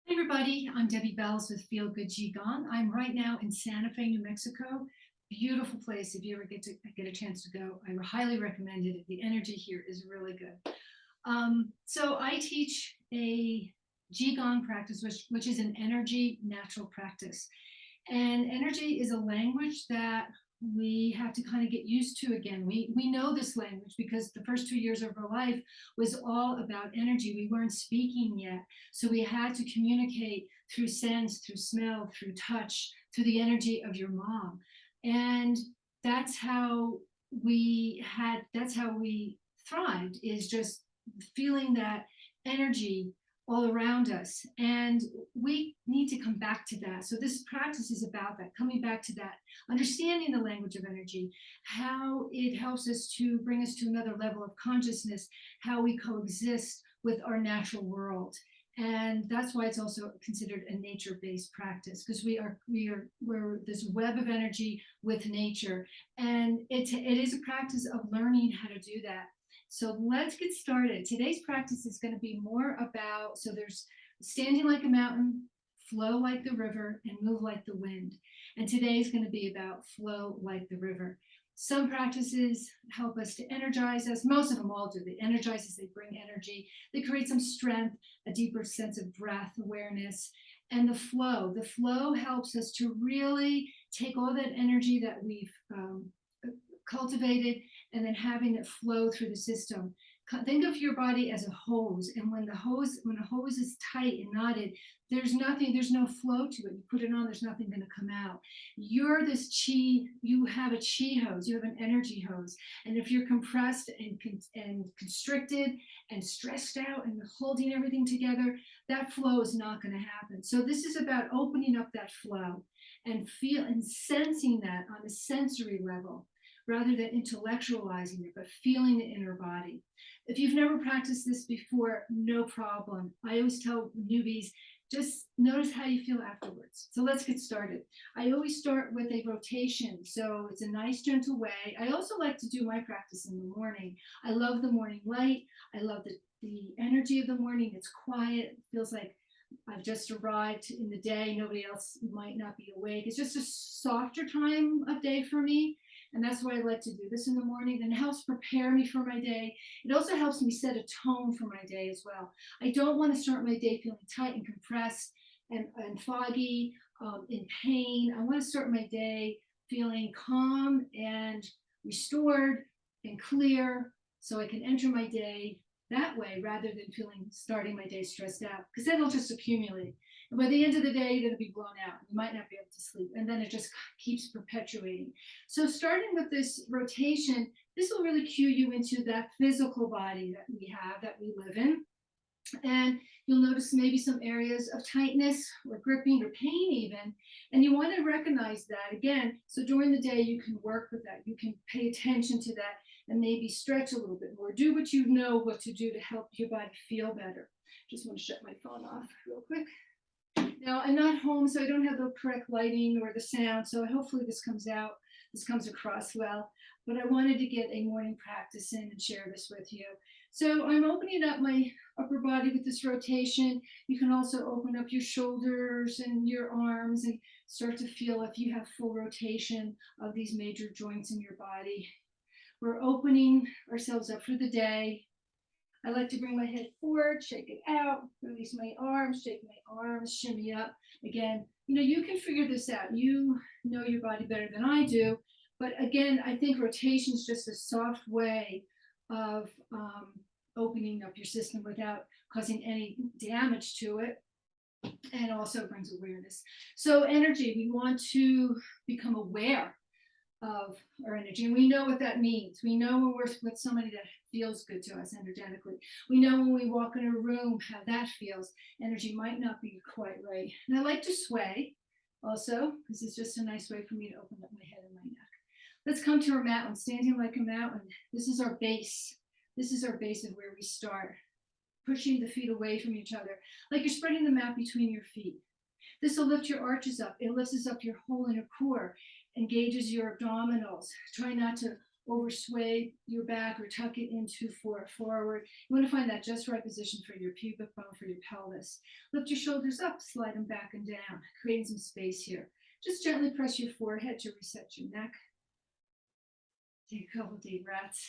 Hey everybody, I'm Debbie Bells with Feel Good Qigong. I'm right now in Santa Fe, New Mexico. Beautiful place. If you ever get a chance to go, I highly recommend it. The energy here is really good. So I teach a Qigong practice, which is an energy natural practice. And energy is a language that we have to kind of get used to again. We know this language because the first 2 years of our life was all about energy. We weren't speaking yet. So we had to communicate through sense, through smell, through touch, through the energy of your mom. And that's how that's how we thrived, is just feeling that energy all around us. And we need to come back to that. So this practice is about that, coming back to that, understanding the language of energy, how it helps us to bring us to another level of consciousness, how we coexist with our natural world. And that's why it's also considered a nature-based practice, because we're this web of energy with nature. And it is a practice of learning how to do that. So let's get started. Today's practice is going to be more about, so there's standing like a mountain, flow like the river, and move like the wind. And today is going to be about flow like the river. Some practices help us to energize us. Most of them all do. They energize us, they bring energy, they create some strength, a deeper sense of breath awareness. And the flow helps us to really take all that energy that we've cultivated and then having it flow through the system. Think of your body as a hose, and when a hose is tight and knotted, there's no flow to it. You put it on, there's nothing going to come out. You're this chi, you have a chi hose, you have an energy hose. And if you're compressed and constricted and stressed out and holding everything together, that flow is not going to happen. So this is about opening up that flow and feel and sensing that on a sensory level, rather than intellectualizing it, but feeling the inner body. If you've never practiced this before, no problem. I always tell newbies, just notice how you feel afterwards. So let's get started. I always start with a rotation, so it's a nice gentle way. I also like to do my practice in the morning. I love the morning light. I love the energy of the morning. It's quiet. It feels like I've just arrived in the day. Nobody else might not be awake. It's just a softer time of day for me. And that's why I like to do this in the morning. And it helps prepare me for my day. It also helps me set a tone for my day as well. I don't want to start my day feeling tight and compressed and foggy, in pain. I want to start my day feeling calm and restored and clear, so I can enter my day that way rather than starting my day stressed out, because then it'll just accumulate. And by the end of the day, you're going to be blown out. You might not be able to sleep. And then it just keeps perpetuating. So starting with this rotation, this will really cue you into that physical body that we have, that we live in. And you'll notice maybe some areas of tightness or gripping or pain even. And you want to recognize that again. So during the day, you can work with that. You can pay attention to that and maybe stretch a little bit more. Do what you know what to do to help your body feel better. Just want to shut my phone off real quick. Now, I'm not home, so I don't have the correct lighting or the sound, so hopefully this comes across well. But I wanted to get a morning practice in and share this with you. So I'm opening up my upper body with this rotation. You can also open up your shoulders and your arms and start to feel if you have full rotation of these major joints in your body. We're opening ourselves up for the day. I like to bring my head forward, shake it out, release my arms, shake my arms, shimmy up. Again, you can figure this out. You know your body better than I do. But again, I think rotation is just a soft way of opening up your system without causing any damage to it. And also brings awareness. So energy, we want to become aware of our energy. And we know what that means. We know when we're with somebody that feels good to us energetically. We know when we walk in a room how that feels. Energy might not be quite right. And I like to sway also, because it's just a nice way for me to open up my head and my neck. Let's come to our mountain, standing like a mountain. This is our base. This is our base of where we start. Pushing the feet away from each other, like you're spreading the mat between your feet. This will lift your arches up. It lifts up your whole inner core, engages your abdominals. Try not to over sway your back or tuck it into forward. You want to find that just right position for your pubic bone, for your pelvis. Lift your shoulders up, slide them back and down, creating some space here. Just gently press your forehead to reset your neck. Take a couple deep breaths.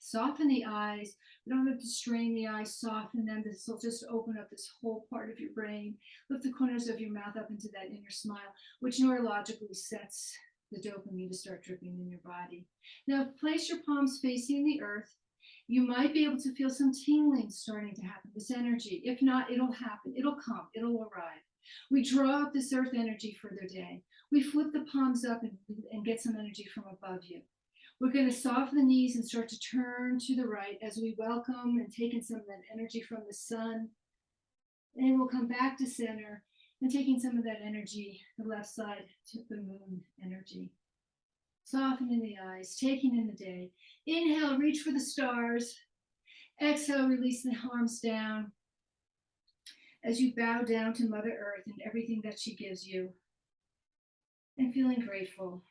Soften the eyes. We don't have to strain the eyes, soften them. This will just open up this whole part of your brain. Lift the corners of your mouth up into that inner smile, which neurologically sets the dopamine to start dripping in your body. Now, place your palms facing the earth. You might be able to feel some tingling starting to happen, this energy. If not, it'll happen. It'll come. It'll arrive. We draw up this earth energy for the day. We flip the palms up and get some energy from above you. We're going to soften the knees and start to turn to the right as we welcome and take in some of that energy from the sun. And we'll come back to center and taking some of that energy, the left side, to the moon energy. Softening the eyes, taking in the day. Inhale, reach for the stars. Exhale, release the arms down as you bow down to Mother Earth and everything that she gives you. And feeling grateful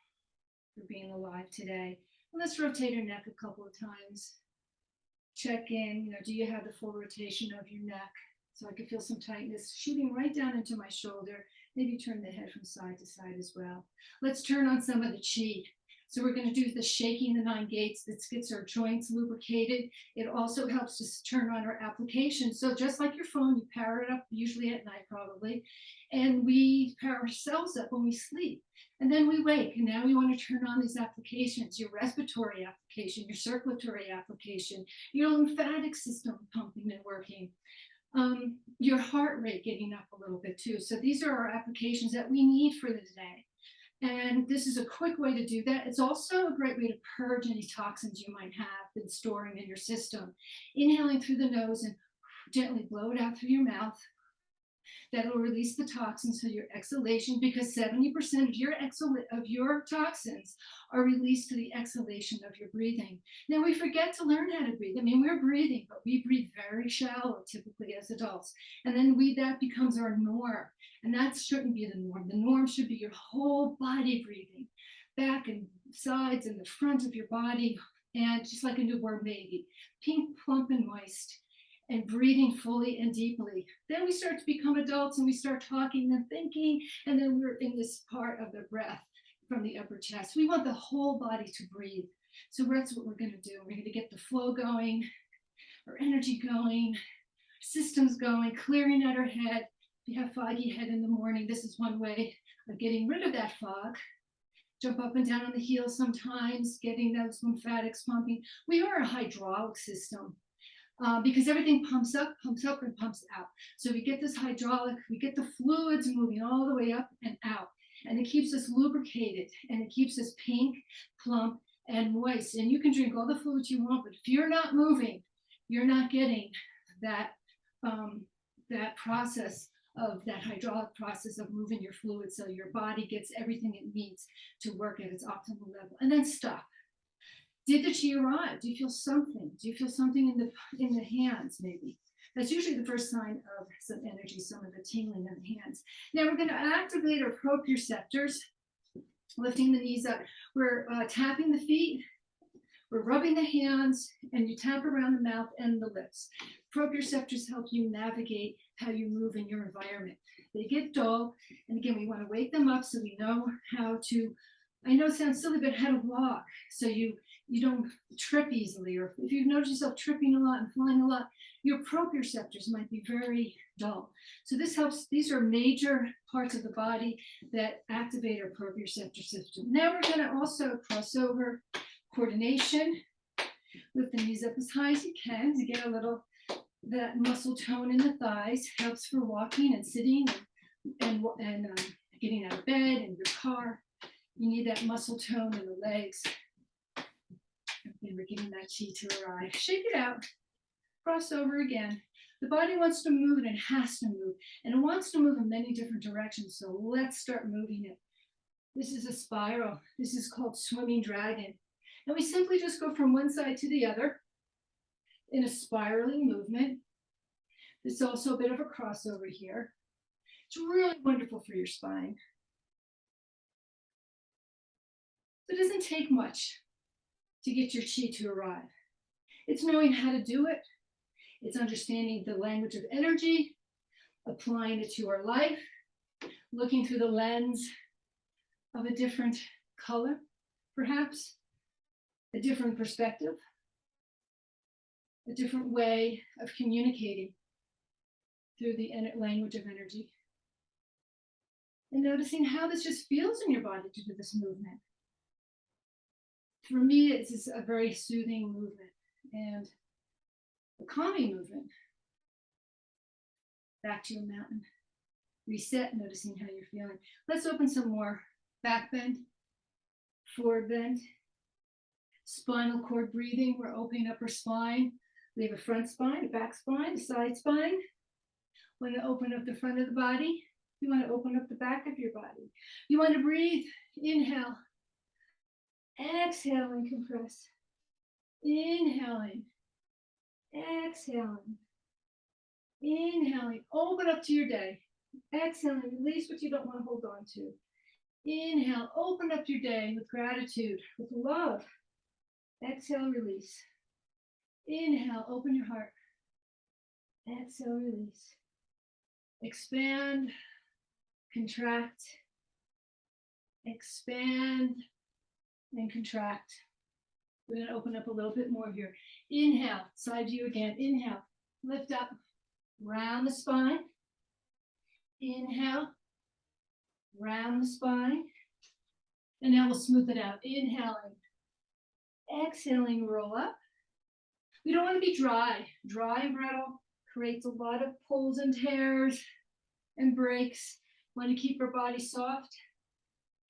for being alive today. And let's rotate our neck a couple of times. Check in, do you have the full rotation of your neck? So I can feel some tightness shooting right down into my shoulder. Maybe turn the head from side to side as well. Let's turn on some of the chi. So we're going to do the shaking the 9 gates. This gets our joints lubricated. It also helps us turn on our application. So just like your phone, you power it up usually at night probably. And we power ourselves up when we sleep. And then we wake. And now we want to turn on these applications, your respiratory application, your circulatory application, your lymphatic system pumping and working. Your heart rate getting up a little bit too. So these are our applications that we need for the day. And this is a quick way to do that. It's also a great way to purge any toxins you might have been storing in your system. Inhaling through the nose and gently blow it out through your mouth. That'll release the toxins to your exhalation, because 70% of your toxins are released to the exhalation of your breathing. Now we forget to learn how to breathe. I mean, we're breathing, but we breathe very shallow typically as adults. And then that becomes our norm. And that shouldn't be the norm. The norm should be your whole body breathing, back and sides and the front of your body, and just like a newborn baby, pink, plump, and moist, and breathing fully and deeply. Then we start to become adults and we start talking and thinking, and then we're in this part of the breath from the upper chest. We want the whole body to breathe. So that's what we're going to do. We're going to get the flow going, our energy going, systems going, clearing out our head. If you have foggy head in the morning, this is one way of getting rid of that fog. Jump up and down on the heels sometimes, getting those lymphatics pumping. We are a hydraulic system. Because everything pumps up and pumps out. So we get this hydraulic, we get the fluids moving all the way up and out. And it keeps us lubricated, and it keeps us pink, plump, and moist. And you can drink all the fluids you want, but if you're not moving, you're not getting that, that process of that hydraulic process of moving your fluid, so your body gets everything it needs to work at its optimal level. And then stop. Did the chi arrive? Do you feel something? Do you feel something in the hands, maybe? That's usually the first sign of some energy, some of the tingling in the hands. Now we're going to activate our proprioceptors, lifting the knees up. We're tapping the feet, we're rubbing the hands, and you tap around the mouth and the lips. Proprioceptors help you navigate how you move in your environment. They get dull, and again, we want to wake them up so we know how to, I know it sounds silly, but how to walk so you don't trip easily. Or if you've noticed yourself tripping a lot and flying a lot, your proprioceptors might be very dull. So this helps. These are major parts of the body that activate our proprioceptor system. Now we're going to also cross over coordination. Lift the knees up as high as you can to get a little, that muscle tone in the thighs. Helps for walking and sitting and getting out of bed and your car. You need that muscle tone in the legs. And we're getting that chi to arrive. Shake it out. Cross over again. The body wants to move and it has to move. And it wants to move in many different directions. So let's start moving it. This is a spiral. This is called swimming dragon. And we simply just go from one side to the other in a spiraling movement. There's also a bit of a crossover here. It's really wonderful for your spine. So it doesn't take much. to get your chi to arrive. It's knowing how to do it. It's understanding the language of energy, applying it to our life, looking through the lens of a different color, perhaps, a different perspective, a different way of communicating through the language of energy. And noticing how this just feels in your body to do this movement. For me, it's just a very soothing movement and a calming movement. Back to your mountain. Reset, noticing how you're feeling. Let's open some more. Back bend, forward bend, spinal cord breathing. We're opening upper spine. We have a front spine, a back spine, a side spine. Want to open up the front of the body. You want to open up the back of your body. You want to breathe. Inhale. Exhaling, compress. Inhaling. Exhaling. Inhaling. Open up to your day. Exhaling. Release what you don't want to hold on to. Inhale. Open up your day with gratitude, with love. Exhale, release. Inhale. Open your heart. Exhale, release. Expand. Contract. Expand and contract. We're going to open up a little bit more here. Inhale, side view again. Inhale, lift up, round the spine. Inhale, round the spine. And now we'll smooth it out. Inhaling, exhaling, roll up. We don't want to be dry. Dry and brittle creates a lot of pulls and tears and breaks. Want to keep our body soft,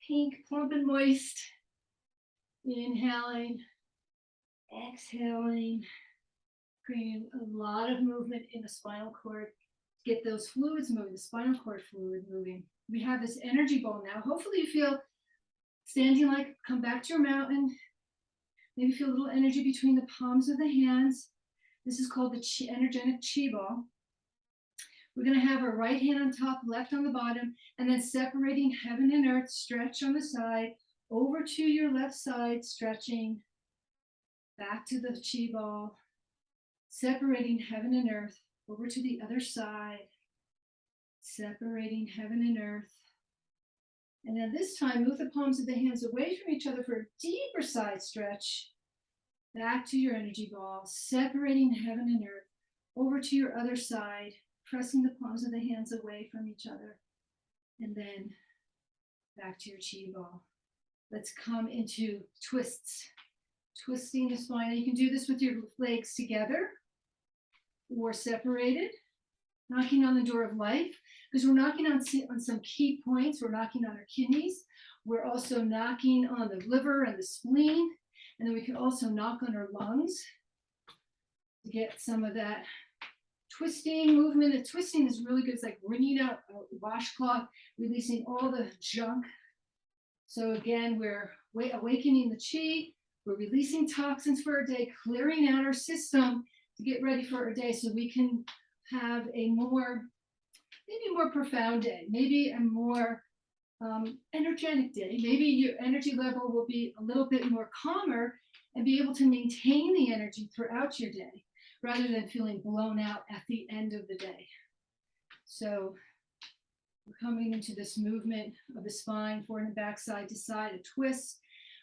pink, plump, and moist. Inhaling, exhaling, creating a lot of movement in the spinal cord. Get those fluids moving, the spinal cord fluid moving. We have this energy ball now. Hopefully you feel standing like, come back to your mountain. Maybe feel a little energy between the palms of the hands. This is called the energetic chi ball. We're going to have our right hand on top, left on the bottom, and then separating heaven and earth, stretch on the side, over to your left side, stretching, back to the chi ball, separating heaven and earth, over to the other side, separating heaven and earth. And then this time, move the palms of the hands away from each other for a deeper side stretch, back to your energy ball, separating heaven and earth, over to your other side, pressing the palms of the hands away from each other, and then back to your chi ball. Let's come into twists, twisting the spine. You can do this with your legs together or separated, knocking on the door of life, because we're knocking on some key points. We're knocking on our kidneys. We're also knocking on the liver and the spleen, and then we can also knock on our lungs to get some of that twisting movement. The twisting is really good. It's like wringing out a washcloth, releasing all the junk. So again, we're awakening the chi. We're releasing toxins for our day, clearing out our system to get ready for our day so we can have a more, maybe more profound day, maybe a more energetic day. Maybe your energy level will be a little bit more calmer and be able to maintain the energy throughout your day, rather than feeling blown out at the end of the day. So we're coming into this movement of the spine, forward and back, side to side, a twist.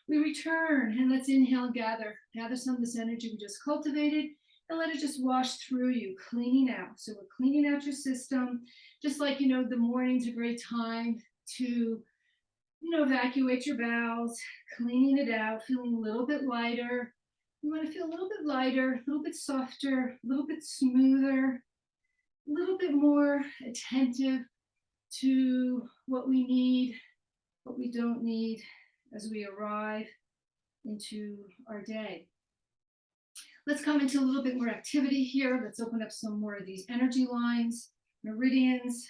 We return, and let's inhale, gather some of this energy we just cultivated, and let it just wash through you, cleaning out. So we're cleaning out your system, just like, the morning's a great time to, evacuate your bowels, cleaning it out, feeling a little bit lighter. You want to feel a little bit lighter, a little bit softer, a little bit smoother, a little bit more attentive to what we need, what we don't need as we arrive into our day. Let's come into a little bit more activity here. Let's open up some more of these energy lines, meridians.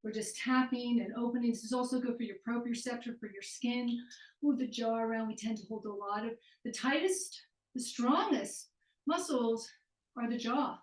We're just tapping and opening. This is also good for your proprioceptor, for your skin. Move the jaw around. We tend to hold a lot of the tightest, the strongest muscles are the jaw.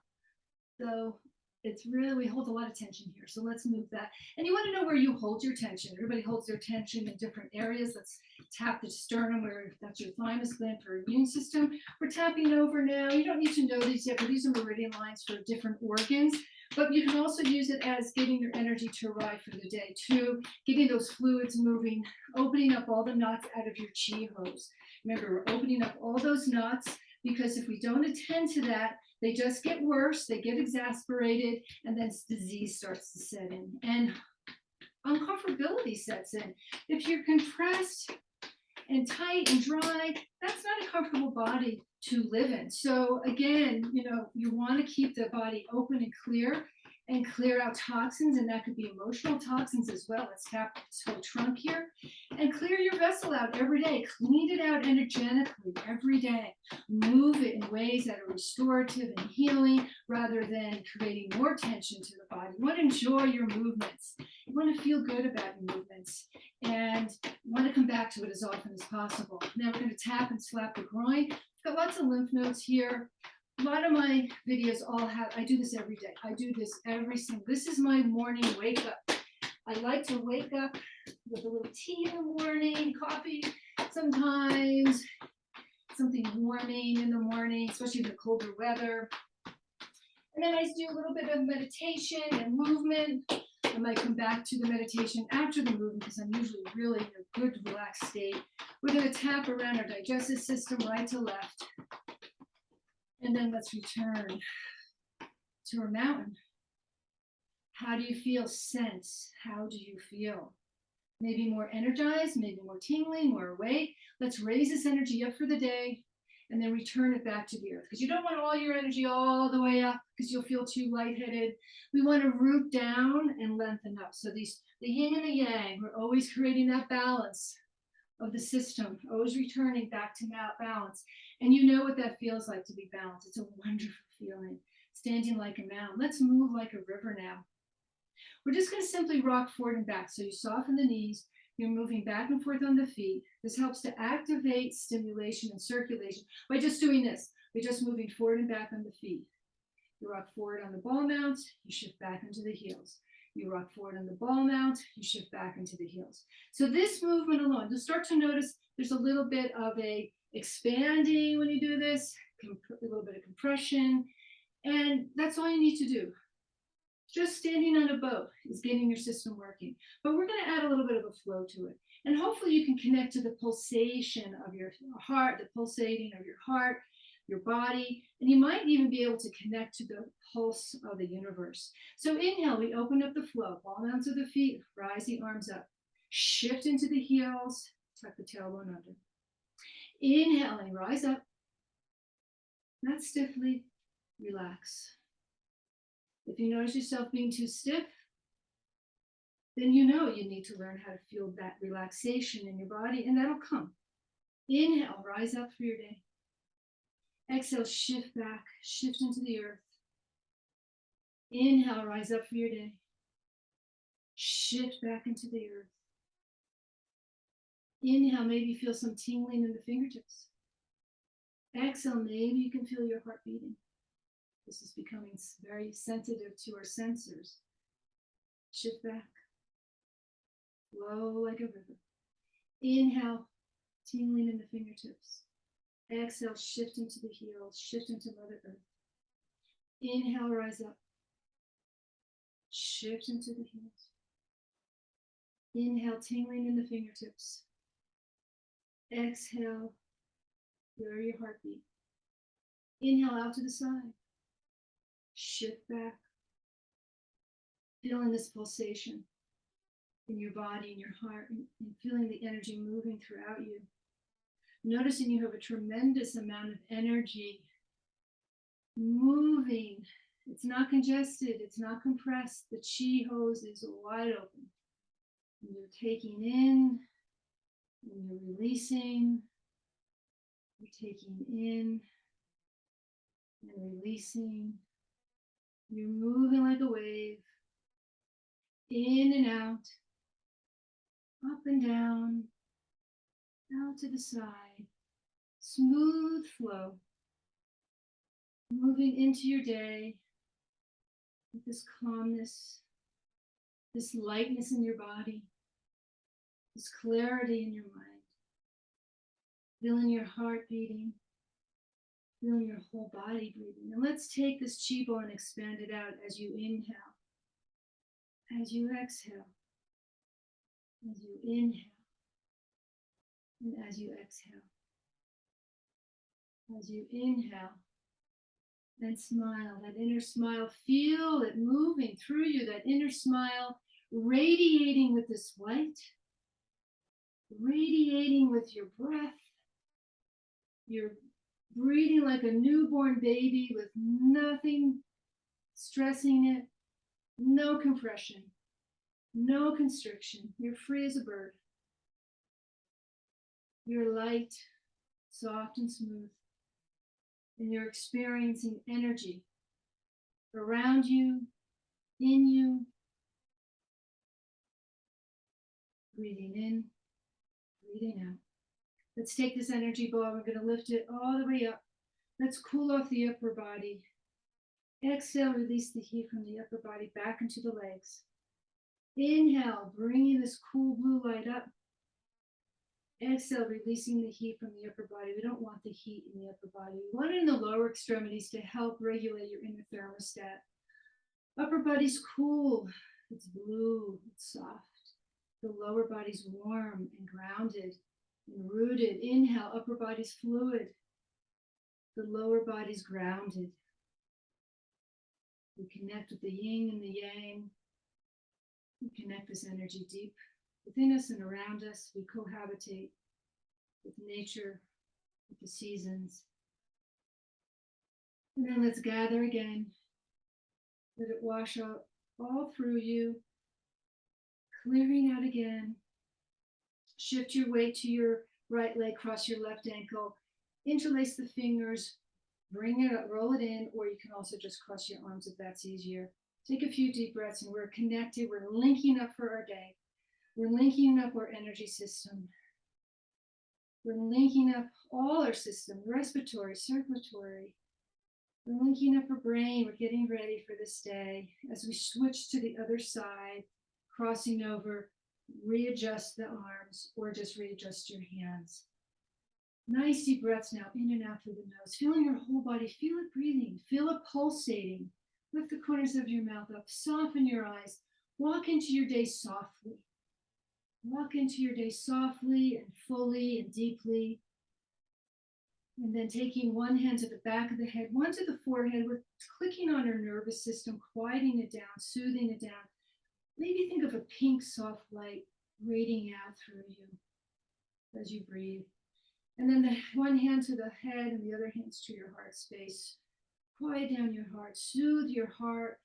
So It's really, we hold a lot of tension here. So let's move that. And you want to know where you hold your tension. Everybody holds their tension in different areas. Let's tap the sternum where that's your thymus gland for immune system. We're tapping over now. You don't need to know these yet, but these are meridian lines for different organs. But you can also use it as getting your energy to arrive for the day too, getting those fluids moving, opening up all the knots out of your chi hose. Remember, we're opening up all those knots because if we don't attend to that, they just get worse, they get exasperated, and then disease starts to set in. And uncomfortability sets in. If you're compressed and tight and dry, that's not a comfortable body to live in. So again, you want to keep the body open and clear out toxins, and that could be emotional toxins as well. Let's tap this whole trunk here and clear your vessel out every day. Clean it out energetically every day. Move it in ways that are restorative and healing rather than creating more tension to the body. You want to enjoy your movements. You want to feel good about your movements, and you want to come back to it as often as possible. Now we're going to tap and slap the groin. I've got lots of lymph nodes here. A lot of my videos I do this every day. I do this this is my morning wake up. I like to wake up with a little tea in the morning, coffee sometimes, something warming in the morning, especially in the colder weather. And then I do a little bit of meditation and movement. I might come back to the meditation after the movement because I'm usually really in a good relaxed state. We're going to tap around our digestive system right to left. And then let's return to our mountain. How do you feel? Sense. How do you feel? Maybe more energized, maybe more tingling, more awake. Let's raise this energy up for the day and then return it back to the earth. Because you don't want all your energy all the way up because you'll feel too lightheaded. We want to root down and lengthen up. So the yin and the yang, we're always creating that balance of the system, always returning back to balance. And you know what that feels like to be balanced. It's a wonderful feeling, standing like a mountain. Let's move like a river now. We're just going to simply rock forward and back. So you soften the knees, you're moving back and forth on the feet. This helps to activate stimulation and circulation by just doing this. We're just moving forward and back on the feet. You rock forward on the ball mount, you shift back into the heels. You rock forward on the ball mount, you shift back into the heels. So this movement alone, you'll start to notice there's a little bit of a expanding when you do this, a little bit of compression, and that's all you need to do. Just standing on a boat is getting your system working. But we're going to add a little bit of a flow to it. And hopefully you can connect to the pulsation of your heart, the pulsating of your heart, your body, and you might even be able to connect to the pulse of the universe. So inhale, we open up the flow, ball down to the feet, rise the arms up, shift into the heels, tuck the tailbone under. Inhaling, rise up, not stiffly, relax. If you notice yourself being too stiff, then you know you need to learn how to feel that relaxation in your body, and that'll come. Inhale, rise up for your day. Exhale, shift back, shift into the earth. Inhale, rise up for your day. Shift back into the earth. Inhale, maybe feel some tingling in the fingertips. Exhale, maybe you can feel your heart beating. This is becoming very sensitive to our sensors. Shift back. Flow like a river. Inhale, tingling in the fingertips. Exhale, shift into the heels, shift into Mother Earth. Inhale, rise up. Shift into the heels. Inhale, tingling in the fingertips. Exhale, lower your heartbeat. Inhale out to the side. Shift back. Feeling this pulsation in your body, in your heart, and feeling the energy moving throughout you. Noticing you have a tremendous amount of energy moving. It's not congested, it's not compressed. The chi hose is wide open. And you're taking in, and you're releasing. You're taking in and releasing. You're moving like a wave, in and out, up and down, out to the side, smooth flow, moving into your day, with this calmness, this lightness in your body, this clarity in your mind, feeling your heart beating, feeling your whole body breathing. And let's take this Qigong and expand it out as you inhale, as you exhale, as you inhale, and as you exhale. As you inhale, and smile, that inner smile, feel it moving through you, that inner smile radiating with this light, radiating with your breath. You're breathing like a newborn baby with nothing stressing it, no compression, no constriction. You're free as a bird. You're light, soft, and smooth. And you're experiencing energy around you, in you. Breathing in, breathing out. Let's take this energy ball. We're going to lift it all the way up. Let's cool off the upper body. Exhale, release the heat from the upper body back into the legs. Inhale, bringing this cool blue light up. Exhale, releasing the heat from the upper body. We don't want the heat in the upper body. We want it in the lower extremities to help regulate your inner thermostat. Upper body's cool. It's blue. It's soft. The lower body's warm and grounded and rooted. Inhale, upper body's fluid. The lower body's grounded. We connect with the yin and the yang. We connect this energy deep within us and around us. We cohabitate with nature, with the seasons. And then let's gather again. Let it wash out all through you, clearing out again. Shift your weight to your right leg, cross your left ankle, interlace the fingers, bring it up, roll it in, or you can also just cross your arms if that's easier. Take a few deep breaths, and we're connected. We're linking up for our day. We're linking up our energy system. We're linking up all our system, respiratory, circulatory. We're linking up our brain. We're getting ready for this day. As we switch to the other side, crossing over, readjust the arms or just readjust your hands. Nice deep breaths now, in and out through the nose. Feeling your whole body. Feel it breathing. Feel it pulsating. Lift the corners of your mouth up. Soften your eyes. Walk into your day softly. Walk into your day softly and fully and deeply. And then taking one hand to the back of the head, one to the forehead. We're clicking on our nervous system, quieting it down, soothing it down. Maybe think of a pink soft light radiating out through you as you breathe. And then the one hand to the head and the other hand's to your heart space. Quiet down your heart, soothe your heart,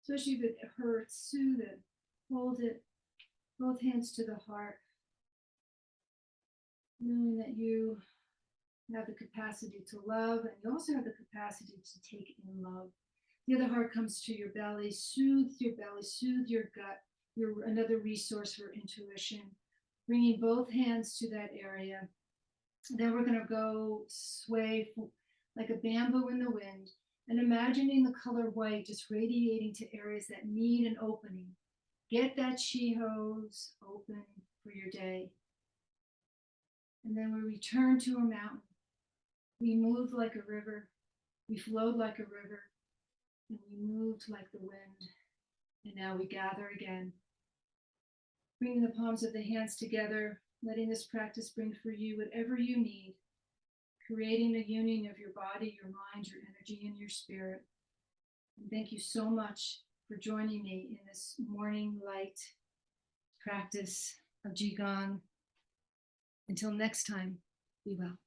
especially if it hurts, soothe it, hold it, both hands to the heart, knowing that you have the capacity to love and you also have the capacity to take in love. The other heart comes to your belly, soothe your gut, another resource for intuition, bringing both hands to that area. Then we're going to go sway like a bamboo in the wind and imagining the color white just radiating to areas that need an opening. Get that chi hose open for your day. And then we return to a mountain. We moved like a river. We flowed like a river. And we moved like the wind. And now we gather again. Bringing the palms of the hands together, letting this practice bring for you whatever you need, creating a union of your body, your mind, your energy, and your spirit. And thank you so much for joining me in this morning light practice of Qigong. Until next time, be well.